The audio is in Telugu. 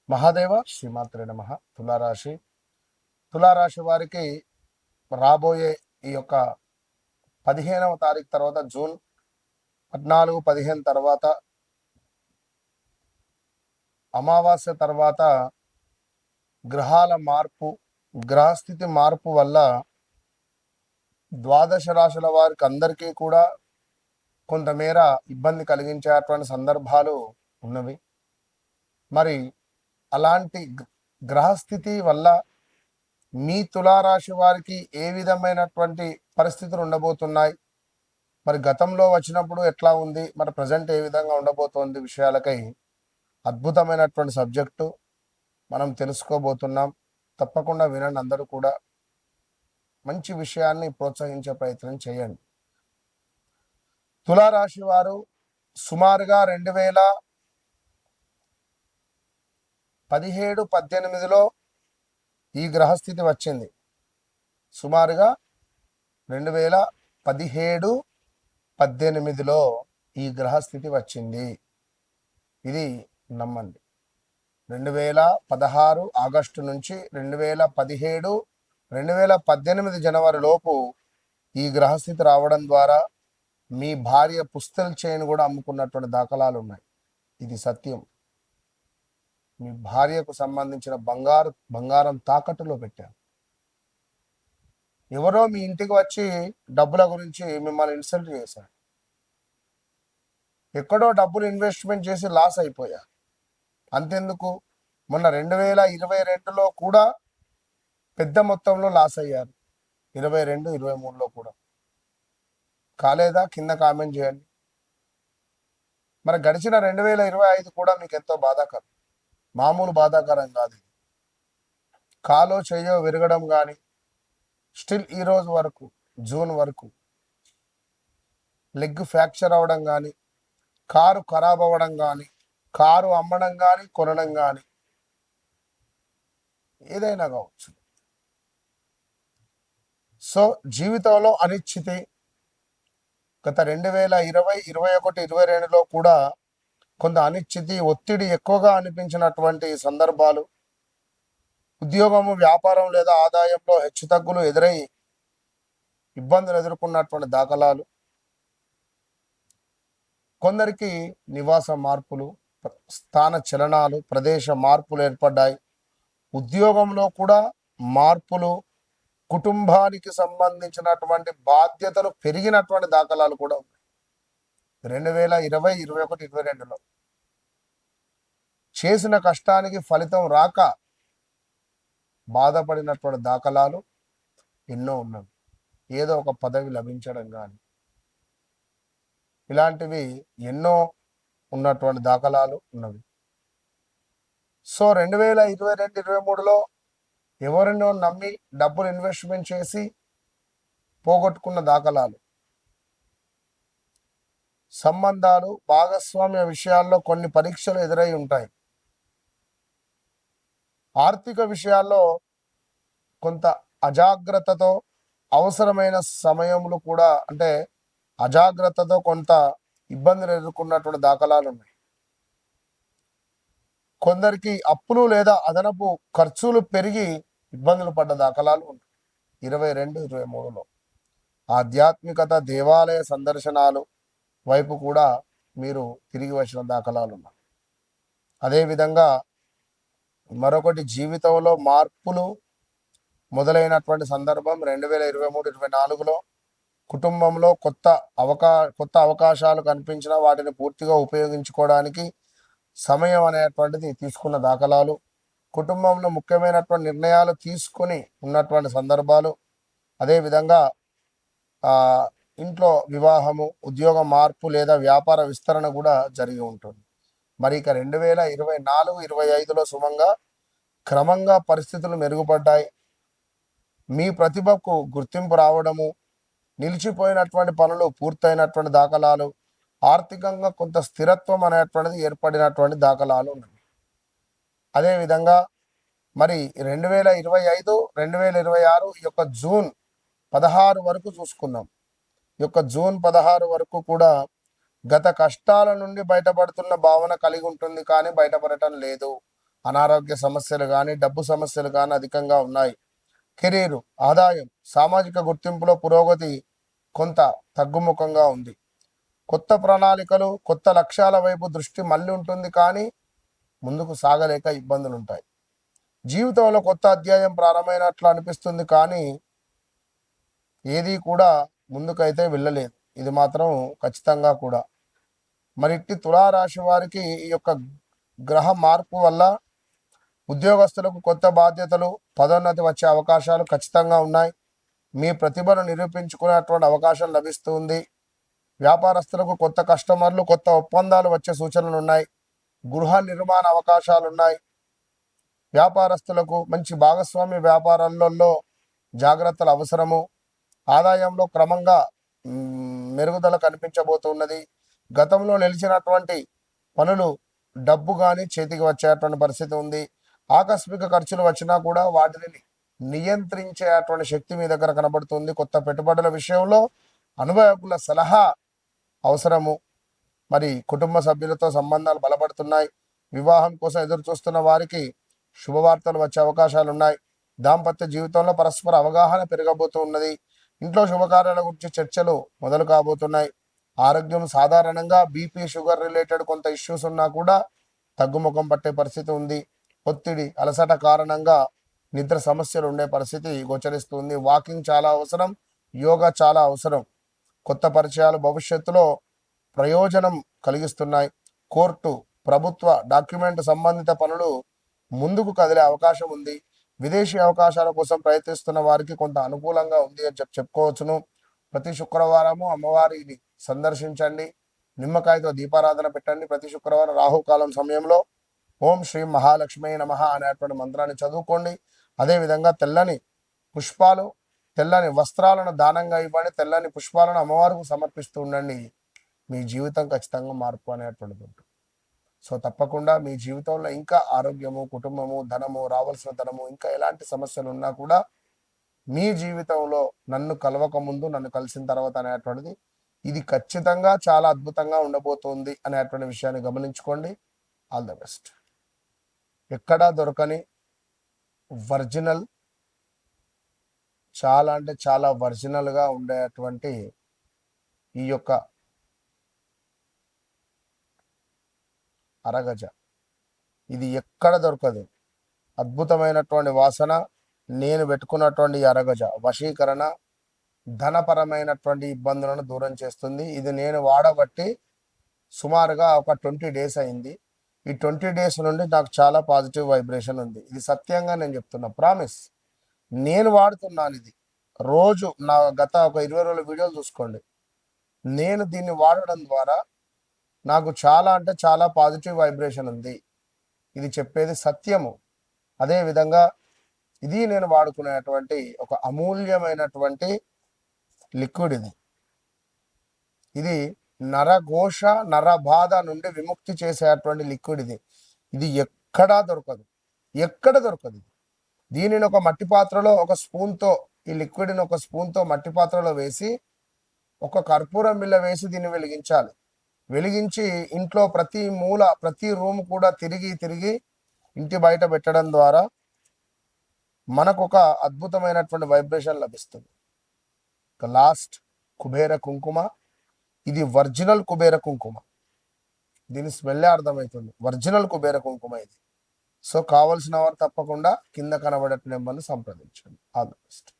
మహాదేవ శ్రీమాత్రే నమః. తులారాశి వారికి రాబోయే ఈ యొక్క 15వ తారీఖు తర్వాత జూన్ 14, 15 తర్వాత అమావాస్య తర్వాత గ్రహాల మార్పు, గ్రహస్థితి మార్పు వల్ల ద్వాదశ రాశుల వారికి అందరికీ కూడా కొంతమేర ఇబ్బంది కలిగించేటువంటి సందర్భాలు ఉన్నవి. మరి అలాంటి గ్రహస్థితి వల్ల మీ తులారాశి వారికి ఏ విధమైనటువంటి పరిస్థితులు ఉండబోతున్నాయి, మరి గతంలో వచ్చినప్పుడు ఎట్లా ఉంది, మరి ప్రజెంట్ ఏ విధంగా ఉండబోతోంది విషయాలకై అద్భుతమైనటువంటి సబ్జెక్టు మనం తెలుసుకోబోతున్నాం. తప్పకుండా వినండి. అందరూ కూడా మంచి విషయాన్ని ప్రోత్సహించే ప్రయత్నం చేయండి. తులారాశి వారు సుమారుగా 2017-18లో ఈ గ్రహస్థితి వచ్చింది. సుమారుగా 2017-18లో ఈ గ్రహస్థితి వచ్చింది. ఇది నమ్మండి. 2016 ఆగస్టు నుంచి 2017, 2018 జనవరి లోపు ఈ గ్రహస్థితి రావడం ద్వారా మీ భార్య పుస్తల్ చైన్ కూడా అమ్ముకున్నటువంటి దాఖలాలు ఉన్నాయి. ఇది సత్యం. మీ భార్యకు సంబంధించిన బంగారం తాకట్టులో పెట్టారు. ఎవరో మీ ఇంటికి వచ్చి డబ్బుల గురించి మిమ్మల్ని ఇన్సల్ట్ చేశారు. ఎక్కడో డబ్బులు ఇన్వెస్ట్మెంట్ చేసి లాస్ అయిపోయారు. అంతెందుకు, మొన్న 2022లో కూడా పెద్ద మొత్తంలో లాస్ అయ్యారు. 22, 23లో కూడా కాలేదా? కింద కామెంట్ చేయండి. మరి గడిచిన 2025 కూడా మీకు ఎంతో బాధాకరం, మామూలు బాధాకరం కాదు. కాలో చెయ్యో విరగడం కానీ, స్టిల్ ఈ రోజు వరకు జూన్ వరకు లెగ్ ఫ్రాక్చర్ అవ్వడం కానీ, కారు ఖరాబ్ అవ్వడం కానీ, కారు అమ్మడం కానీ, కొనడం కానీ, ఏదైనా కావచ్చు. సో జీవితంలో అనిశ్చితి గత 2020, 21, 22లో కూడా కొంత అనిశ్చితి, ఒత్తిడి ఎక్కువగా అనిపించినటువంటి సందర్భాలు, ఉద్యోగము, వ్యాపారం లేదా ఆదాయంలో హెచ్చుతగ్గులు ఎదురై ఇబ్బందులు ఎదుర్కొన్నటువంటి దాఖలాలు, కొందరికి నివాస మార్పులు, స్థాన చలనాలు, ప్రదేశ మార్పులు ఏర్పడ్డాయి. ఉద్యోగంలో కూడా మార్పులు, కుటుంబానికి సంబంధించినటువంటి బాధ్యతలు పెరిగినటువంటి దాఖలాలు కూడా ఉన్నాయి. 2020, 21, 22లో చేసిన కష్టానికి ఫలితం రాక బాధపడినటువంటి దాఖలాలు ఎన్నో ఉన్నవి. ఏదో ఒక పదవి లభించడం కానీ, ఇలాంటివి ఎన్నో ఉన్నటువంటి దాఖలాలు ఉన్నవి. సో 2022, 23లో ఎవరినో నమ్మి డబ్బులు ఇన్వెస్ట్మెంట్ చేసి పోగొట్టుకున్న దాఖలాలు, సంబంధాలు, భాగస్వామ్య విషయాల్లో కొన్ని పరీక్షలు ఎదురై ఉంటాయి. ఆర్థిక విషయాల్లో కొంత అజాగ్రత్తతో, అవసరమైన సమయంలో కూడా అంటే అజాగ్రత్తతో కొంత ఇబ్బందులు ఎదుర్కొన్నటువంటి దాఖలాలు ఉన్నాయి. కొందరికి అప్పులు లేదా అదనపు ఖర్చులు పెరిగి ఇబ్బందులు పడ్డ దాఖలాలు ఉన్నాయి. 22, 23లో ఆధ్యాత్మికత, దేవాలయ సందర్శనాలు వైపు కూడా మీరు తిరిగి వచ్చిన దాఖలాలు ఉన్నాయి. అదేవిధంగా మరొకటి, జీవితంలో మార్పులు మొదలైనటువంటి సందర్భం 2023, 24లో కుటుంబంలో కొత్త అవకాశాలు కనిపించిన వాటిని పూర్తిగా ఉపయోగించుకోవడానికి సమయం అనేటువంటిది తీసుకున్న దాఖలాలు, కుటుంబంలో ముఖ్యమైనటువంటి నిర్ణయాలు తీసుకొని ఉన్నటువంటి సందర్భాలు, అదేవిధంగా ఇంట్లో వివాహము, ఉద్యోగ మార్పు లేదా వ్యాపార విస్తరణ కూడా జరిగి ఉంటుంది. మరి ఇక 2024, 25లో సుమంగా క్రమంగా పరిస్థితులు మెరుగుపడ్డాయి. మీ ప్రతిభకు గుర్తింపు రావడము, నిలిచిపోయినటువంటి పనులు పూర్తయినటువంటి దాఖలాలు, ఆర్థికంగా కొంత స్థిరత్వం అనేటువంటిది ఏర్పడినటువంటి దాఖలాలు ఉన్నాయి. అదేవిధంగా మరి 2025, 2026 ఈ యొక్క జూన్ 16 వరకు చూసుకుందాం. ఈ యొక్క జూన్ 16 వరకు కూడా గత కష్టాల నుండి బయటపడుతున్న భావన కలిగి ఉంటుంది, కానీ బయటపడటం లేదు. అనారోగ్య సమస్యలు కానీ డబ్బు సమస్యలు కానీ అధికంగా ఉన్నాయి. కెరీరు, ఆదాయం, సామాజిక గుర్తింపులో పురోగతి కొంత తగ్గుముఖంగా ఉంది. కొత్త ప్రణాళికలు, కొత్త లక్ష్యాల వైపు దృష్టి మళ్ళీ ఉంటుంది, కానీ ముందుకు సాగలేక ఇబ్బందులు ఉంటాయి. జీవితంలో కొత్త అధ్యాయం ప్రారంభమైనట్లు అనిపిస్తుంది, కానీ ఏది కూడా ముందుకైతే వెళ్ళలేదు. ఇది మాత్రం ఖచ్చితంగా కూడా. మరి ఇట్టి తులారాశి వారికి ఈ యొక్క గ్రహ మార్పు వల్ల ఉద్యోగస్తులకు కొత్త బాధ్యతలు, పదోన్నతి వచ్చే అవకాశాలు ఖచ్చితంగా ఉన్నాయి. మీ ప్రతిభను నిరూపించుకునేటువంటి అవకాశం లభిస్తుంది. వ్యాపారస్తులకు కొత్త కస్టమర్లు, కొత్త ఒప్పందాలు వచ్చే సూచనలు ఉన్నాయి. గృహ నిర్మాణ అవకాశాలు ఉన్నాయి. వ్యాపారస్తులకు మంచి భాగస్వామ్య వ్యాపారాలలో జాగ్రత్తలు అవసరము. ఆదాయంలో క్రమంగా మెరుగుదల కనిపించబోతున్నది. గతంలో నిలిచినటువంటి పనులు, డబ్బు కానీ చేతికి వచ్చేటువంటి పరిస్థితి ఉంది. ఆకస్మిక ఖర్చులు వచ్చినా కూడా వాటిని నియంత్రించేటువంటి శక్తి మీ దగ్గర కనబడుతుంది. కొత్త పెట్టుబడుల విషయంలో అనుభవకుల సలహా అవసరము. మరి కుటుంబ సభ్యులతో సంబంధాలు బలపడుతున్నాయి. వివాహం కోసం ఎదురు చూస్తున్న వారికి శుభవార్తలు వచ్చే అవకాశాలు ఉన్నాయి. దాంపత్య జీవితంలో పరస్పర అవగాహన పెరగబోతూ ఉన్నది. ఇంట్లో శుభకార్యాల గురించి చర్చలు మొదలు కాబోతున్నాయి. ఆరోగ్యం సాధారణంగా బీపీ, షుగర్ రిలేటెడ్ కొంత ఇష్యూస్ ఉన్నా కూడా తగ్గుముఖం పట్టే పరిస్థితి ఉంది. ఒత్తిడి, అలసట కారణంగా నిద్ర సమస్యలు ఉండే పరిస్థితి గోచరిస్తుంది. వాకింగ్ చాలా అవసరం, యోగా చాలా అవసరం. కొత్త పరిచయాలు భవిష్యత్తులో ప్రయోజనం కలిగిస్తున్నాయి. కోర్టు, ప్రభుత్వ, డాక్యుమెంట్ సంబంధిత పనులు ముందుకు కదిలే అవకాశం ఉంది. విదేశీ అవకాశాల కోసం ప్రయత్నిస్తున్న వారికి కొంత అనుకూలంగా ఉంది అని చెప్పుకోవచ్చును. ప్రతి శుక్రవారము అమ్మవారిని సందర్శించండి. నిమ్మకాయతో దీపారాధన పెట్టండి. ప్రతి శుక్రవారం రాహుకాలం సమయంలో ఓం శ్రీ మహాలక్ష్మి నమః అనేటువంటి మంత్రాన్ని చదువుకోండి. అదేవిధంగా తెల్లని పుష్పాలు, తెల్లని వస్త్రాలను దానంగా ఇవ్వండి. తెల్లని పుష్పాలను అమ్మవారికి సమర్పిస్తూ ఉండండి. మీ జీవితం ఖచ్చితంగా మార్పు అనేటువంటిది ఉంటుంది. సో తప్పకుండా మీ జీవితంలో ఇంకా ఆరోగ్యము, కుటుంబము, ధనము, రావాల్సిన ధనము, ఇంకా ఎలాంటి సమస్యలు ఉన్నా కూడా మీ జీవితంలో నన్ను కలవక ముందు, నన్ను కలిసిన తర్వాత అనేటువంటిది ఇది ఖచ్చితంగా చాలా అద్భుతంగా ఉండబోతుంది అనేటువంటి విషయాన్ని గమనించుకోండి. All the best. ఎక్కడా దొరకని ఒరిజినల్, చాలా అంటే చాలా ఒరిజినల్గా ఉండేటువంటి ఈ యొక్క అరగజ, ఇది ఎక్కడ దొరకదు. అద్భుతమైనటువంటి వాసన. నేను పెట్టుకున్నటువంటి అరగజ వశీకరణ, ధనపరమైనటువంటి ఇబ్బందులను దూరం చేస్తుంది. ఇది నేను వాడబట్టి సుమారుగా ఒక 20 days అయింది. ఈ 20 days నుండి నాకు చాలా పాజిటివ్ వైబ్రేషన్ ఉంది. ఇది సత్యంగా నేను చెప్తున్నా, ప్రామిస్. నేను వాడుతున్నాను ఇది రోజు. నా గత ఒక 20 రోజుల వీడియోలు చూసుకోండి. నేను దీన్ని వాడడం ద్వారా నాకు చాలా అంటే చాలా పాజిటివ్ వైబ్రేషన్ ఉంది. ఇది చెప్పేది సత్యము. అదేవిధంగా ఇది నేను వాడుకునేటువంటి ఒక అమూల్యమైనటువంటి లిక్విడ్. ఇది నరఘోష, నరబాధ నుండి విముక్తి చేసేటువంటి లిక్విడ్. ఇది ఎక్కడా దొరకదు, ఎక్కడ దొరకదు. దీనిని ఒక మట్టి పాత్రలో ఒక స్పూన్తో, ఈ లిక్విడ్ని ఒక స్పూన్తో మట్టి పాత్రలో వేసి ఒక కర్పూరం బిళ్ళ వేసి దీన్ని వెలిగించాలి. వెలిగించి ఇంట్లో ప్రతి మూల, ప్రతి రూమ్ కూడా తిరిగి తిరిగి ఇంటి బయట పెట్టడం ద్వారా మనకు ఒక అద్భుతమైనటువంటి వైబ్రేషన్ లభిస్తుంది. లాస్ట్ కుబేర కుంకుమ. ఇది ఒరిజినల్ కుబేర కుంకుమ. దీని స్మెల్లే అర్థమవుతుంది, ఒరిజినల్ కుబేర కుంకుమ ఇది. సో కావలసిన వారు తప్పకుండా కింద కనబడే నెంబర్ను సంప్రదించండి. All the best.